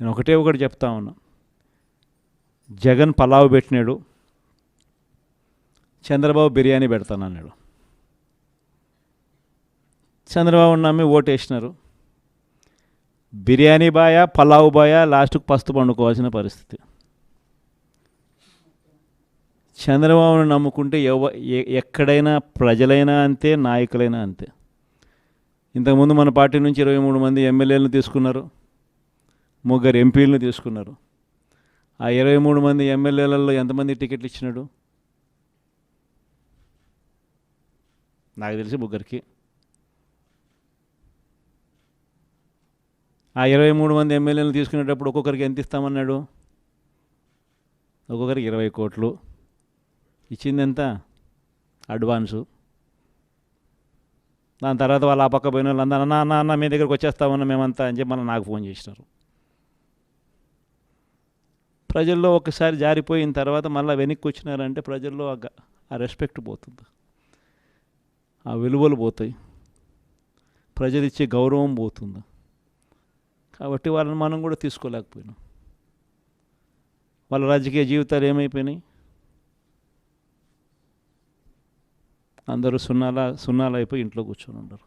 నేను ఒకటే ఒకటి చెప్తా ఉన్నా, జగన్ పలావ్ పెట్టినాడు, చంద్రబాబు బిర్యానీ పెడతానన్నాడు. చంద్రబాబు నమ్మి ఓటేసినారు. బిర్యానీ బాయా పలావ్ బాయా లాస్ట్కు పస్తు పండుకోవాల్సిన పరిస్థితి. చంద్రబాబును నమ్ముకుంటే ఎక్కడైనా ప్రజలైనా అంతే, నాయకులైనా అంతే. ఇంతకుముందు మన పార్టీ నుంచి 23 మంది ఎమ్మెల్యేలను తీసుకున్నారు, 3 ఎంపీలను తీసుకున్నారు. ఆ 23 మంది ఎమ్మెల్యేలలో ఎంతమంది టికెట్లు ఇచ్చినాడు? నాకు తెలిసి 3కి. ఆ 23 మంది ఎమ్మెల్యేలను తీసుకునేటప్పుడు ఒక్కొక్కరికి ఎంత ఇస్తామన్నాడు? ఒక్కొక్కరికి 20 కోట్లు. ఇచ్చింది ఎంత? అడ్వాన్సు. దాని తర్వాత వాళ్ళు ఆ పక్క పోయిన వాళ్ళు అందరూ అన్న మీ దగ్గరికి వచ్చేస్తామన్నా మేమంతా అని చెప్పి మళ్ళీ నాకు ఫోన్ చేసినారు. ప్రజల్లో ఒకసారి జారిపోయిన తర్వాత మళ్ళీ వెనక్కి వచ్చినారంటే ప్రజల్లో ఆ రెస్పెక్ట్ పోతుంది, ఆ విలువలు పోతాయి, ప్రజలు ఇచ్చే గౌరవం పోతుంది. కాబట్టి వాళ్ళని మనం కూడా తీసుకోలేకపోయినాం. వాళ్ళ రాజకీయ జీవితాలు ఏమైపోయినాయి? అందరూ సున్నాలు అయిపోయి ఇంట్లో కూర్చొని ఉన్నారు.